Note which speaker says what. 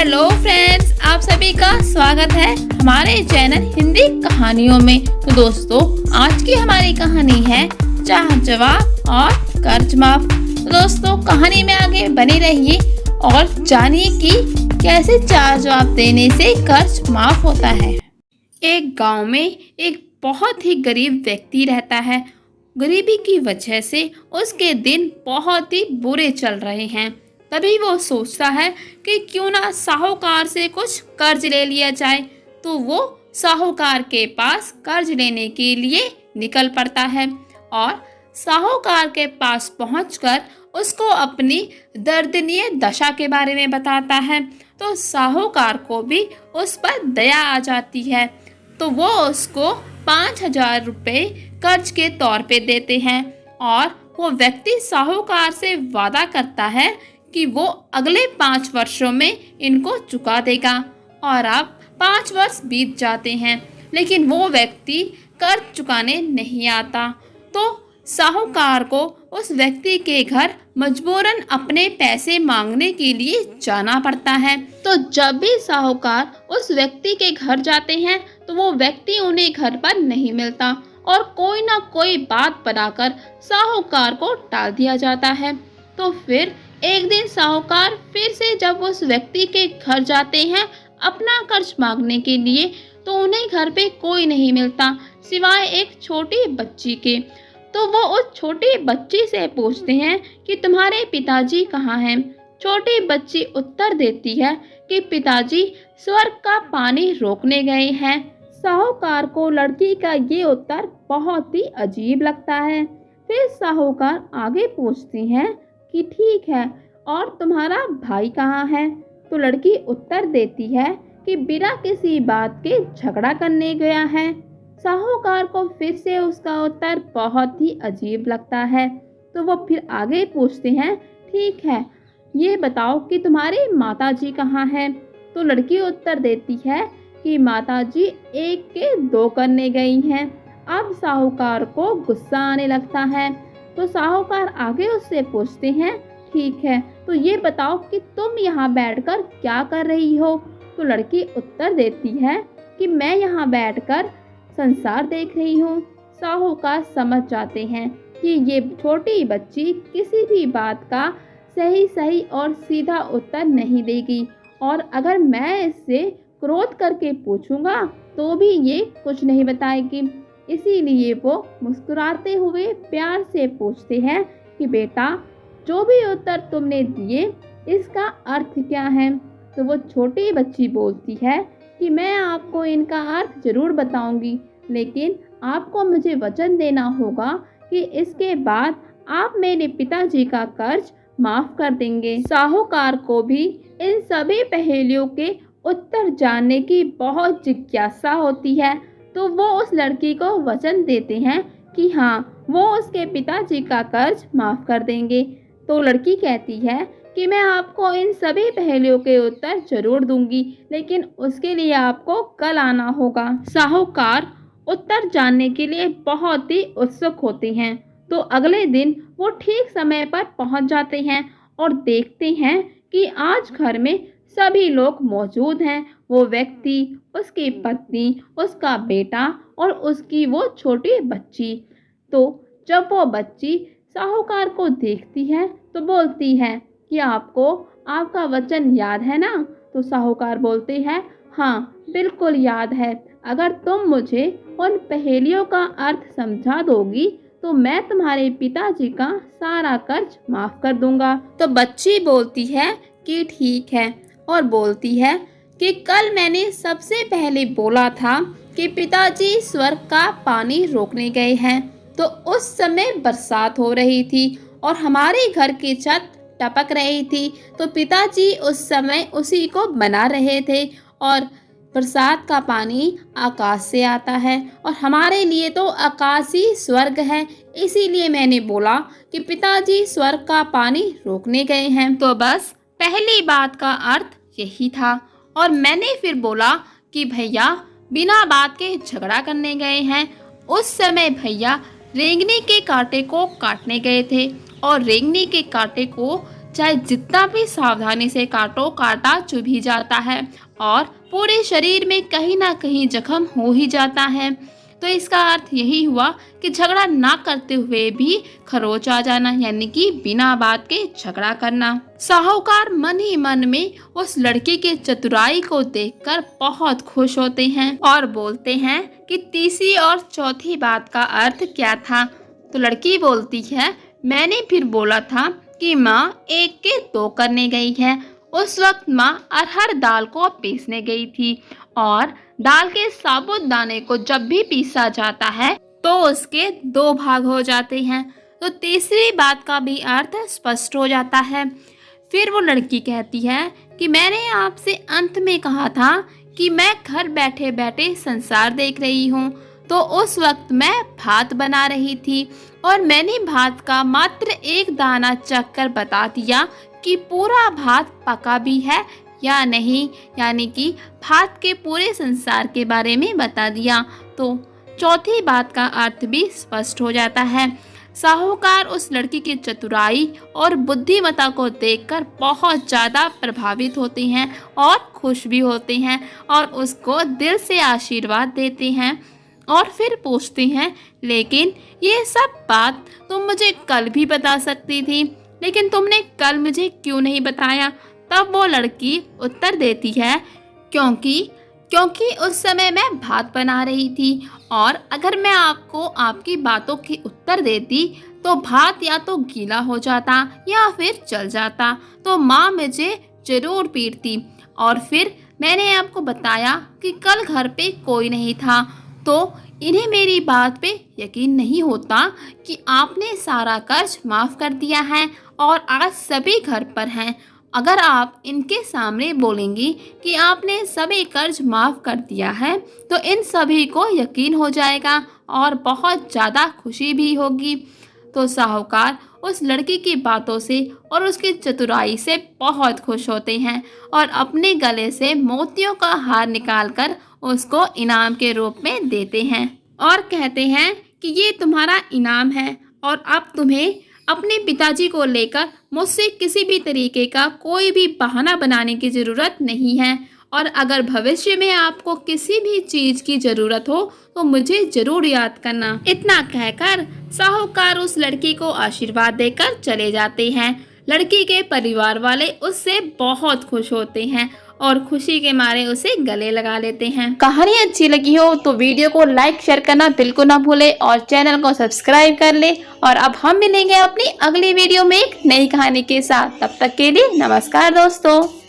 Speaker 1: Hello friends, आप सभी का स्वागत है हमारे चैनल हिंदी कहानियों में। तो दोस्तों, आज की हमारी कहानी है चाह जवाब और कर्ज माफ। तो दोस्तों, कहानी में आगे बने रहिए और जानिए कि कैसे चाह जवाब देने से कर्ज माफ होता है। एक गांव में एक बहुत ही गरीब व्यक्ति रहता है। गरीबी की वजह से उसके दिन बहुत ही बुरे चल रहे हैं। तभी वो सोचता है कि क्यों ना साहूकार से कुछ कर्ज ले लिया जाए। तो वो साहूकार के पास कर्ज लेने के लिए निकल पड़ता है और साहूकार के पास पहुंचकर उसको अपनी दर्दनीय दशा के बारे में बताता है। तो साहूकार को भी उस पर दया आ जाती है। तो वो उसको 5,000 रुपये कर्ज के तौर पे देते हैं और वो व्यक्ति साहूकार से वादा करता है कि वो अगले 5 वर्षों में इनको चुका देगा। और अब 5 वर्ष बीत जाते हैं, लेकिन वो व्यक्ति कर्ज चुकाने नहीं आता। तो साहूकार को उस व्यक्ति के घर मजबूरन अपने पैसे मांगने के लिए जाना पड़ता है। तो जब भी साहूकार उस व्यक्ति के घर जाते हैं तो वो व्यक्ति उन्हें घर पर नहीं मिलता और कोई ना कोई बात बनाकर साहूकार को टाल दिया जाता है। तो फिर एक दिन साहूकार फिर से जब उस व्यक्ति के घर जाते हैं अपना कर्ज मांगने के लिए, तो उन्हें घर पे कोई नहीं मिलता सिवाय एक छोटी बच्ची के। तो वो उस छोटी बच्ची से पूछते हैं कि तुम्हारे पिताजी कहाँ हैं। छोटी बच्ची उत्तर देती है कि पिताजी स्वर्ग का पानी रोकने गए हैं। साहूकार को लड़की का ये उत्तर बहुत ही अजीब लगता है। फिर साहूकार आगे पूछती हैं कि ठीक है, और तुम्हारा भाई कहाँ है। तो लड़की उत्तर देती है कि बिना किसी बात के झगड़ा करने गया है। साहूकार को फिर से उसका उत्तर बहुत ही अजीब लगता है। तो वो फिर आगे पूछते हैं, ठीक है, ये बताओ कि तुम्हारी माताजी कहाँ है। तो लड़की उत्तर देती है कि माताजी 1 के 2 करने गई हैं। अब साहूकार को गुस्सा आने लगता है। तो साहूकार आगे उससे पूछते हैं, ठीक है, तो ये बताओ कि तुम यहाँ बैठकर क्या कर रही हो। तो लड़की उत्तर देती है कि मैं यहाँ बैठकर संसार देख रही हूँ। साहूकार समझ जाते हैं कि ये छोटी बच्ची किसी भी बात का सही और सीधा उत्तर नहीं देगी और अगर मैं इससे क्रोध करके पूछूंगा तो भी ये कुछ नहीं बताएगी। इसीलिए वो मुस्कुराते हुए प्यार से पूछते हैं कि बेटा, जो भी उत्तर तुमने दिए इसका अर्थ क्या है। तो वो छोटी बच्ची बोलती है कि मैं आपको इनका अर्थ जरूर बताऊंगी, लेकिन आपको मुझे वचन देना होगा कि इसके बाद आप मेरे पिताजी का कर्ज माफ कर देंगे। साहूकार को भी इन सभी पहेलियों के उत्तर जानने की बहुत जिज्ञासा होती है। तो वो उस लड़की को वचन देते हैं कि हाँ, वो उसके पिताजी का कर्ज माफ कर देंगे। तो लड़की कहती है कि मैं आपको इन सभी पहेलियों के उत्तर जरूर दूंगी, लेकिन उसके लिए आपको कल आना होगा। साहूकार उत्तर जानने के लिए बहुत ही उत्सुक होते हैं। तो अगले दिन वो ठीक समय पर पहुंच जाते हैं और देखते हैं कि आज घर में सभी लोग मौजूद हैं। वो व्यक्ति, उसकी पत्नी, उसका बेटा और उसकी वो छोटी बच्ची। तो जब वो बच्ची साहूकार को देखती है तो बोलती है कि आपको आपका वचन याद है ना। तो साहूकार बोलते हैं, हाँ बिल्कुल याद है। अगर तुम मुझे उन पहेलियों का अर्थ समझा दोगी तो मैं तुम्हारे पिताजी का सारा कर्ज माफ कर दूंगा। तो बच्ची बोलती है कि ठीक है और बोलती है कि कल मैंने सबसे पहले बोला था कि पिताजी स्वर्ग का पानी रोकने गए हैं। तो उस समय बरसात हो रही थी और हमारे घर की छत टपक रही थी। तो पिताजी उस समय उसी को बना रहे थे और बरसात का पानी आकाश से आता है और हमारे लिए तो आकाश ही स्वर्ग है। इसीलिए मैंने बोला कि पिताजी स्वर्ग का पानी रोकने गए हैं। तो बस पहली बात का अर्थ यही था। और मैंने फिर बोला कि भैया बिना बात के झगड़ा करने गए हैं। उस समय भैया रेंगनी के कांटे को काटने गए थे और रेंगनी के कांटे को चाहे जितना भी सावधानी से काटो, कांटा चुभ ही जाता है और पूरे शरीर में कहीं ना कहीं जख्म हो ही जाता है। तो इसका अर्थ यही हुआ कि झगड़ा ना करते हुए भी खरोच आ जाना, यानी कि बिना बात के झगड़ा करना। साहूकार मन ही मन में उस लड़की के चतुराई को देखकर बहुत खुश होते हैं और बोलते हैं कि तीसरी और चौथी बात का अर्थ क्या था। तो लड़की बोलती है, मैंने फिर बोला था कि माँ 1 के 2 करने गई है। उस वक्त माँ अरहर दाल को पीसने गई थी और दाल के साबुत दाने को जब भी पीसा जाता है तो उसके 2 भाग हो जाते हैं। तो तीसरी बात का भी अर्थ स्पष्ट हो जाता है। फिर वो लड़की कहती है कि मैंने आपसे अंत में कहा था कि मैं घर बैठे बैठे संसार देख रही हूँ। तो उस वक्त मैं भात बना रही थी और मैंने भात का मात्र 1 दाना चख कर बता दिया कि पूरा भात पका भी है या नहीं, यानी कि भात के पूरे संसार के बारे में बता दिया। तो चौथी बात का अर्थ भी स्पष्ट हो जाता है। साहूकार उस लड़की की चतुराई और बुद्धिमत्ता को देखकर बहुत ज़्यादा प्रभावित होते हैं और खुश भी होते हैं और उसको दिल से आशीर्वाद देते हैं और फिर पूछते हैं, लेकिन ये सब बात तुम मुझे कल भी बता सकती थी, लेकिन तुमने कल मुझे क्यों नहीं बताया। तब वो लड़की उत्तर देती है, क्योंकि उस समय मैं भात बना रही थी और अगर मैं आपको आपकी बातों की उत्तर देती तो भात या तो गीला हो जाता या फिर जल जाता, तो माँ मुझे जरूर पीटती। और फिर मैंने आपको बताया कि कल घर पे कोई नहीं था, तो इन्हें मेरी बात पे यकीन नहीं होता कि आपने सारा कर्ज माफ़ कर दिया है और आज सभी घर पर हैं। अगर आप इनके सामने बोलेंगी कि आपने सभी कर्ज माफ़ कर दिया है तो इन सभी को यकीन हो जाएगा और बहुत ज़्यादा खुशी भी होगी। तो साहूकार उस लड़की की बातों से और उसकी चतुराई से बहुत खुश होते हैं और अपने गले से मोतियों का हार निकालकर उसको इनाम के रूप में देते हैं और कहते हैं कि ये तुम्हारा इनाम है और अब तुम्हें अपने पिताजी को लेकर मुझसे किसी भी तरीके का कोई भी बहाना बनाने की ज़रूरत नहीं है और अगर भविष्य में आपको किसी भी चीज़ की ज़रूरत हो तो मुझे ज़रूर याद करना। इतना कहकर साहूकार उस लड़की को आशीर्वाद देकर चले जाते हैं। लड़की के परिवार वाले उससे बहुत खुश होते हैं और खुशी के मारे उसे गले लगा लेते हैं। कहानी अच्छी लगी हो तो वीडियो को लाइक शेयर करना बिल्कुल ना भूले और चैनल को सब्सक्राइब कर ले। और अब हम मिलेंगे अपनी अगली वीडियो में एक नई कहानी के साथ। तब तक के लिए नमस्कार दोस्तों।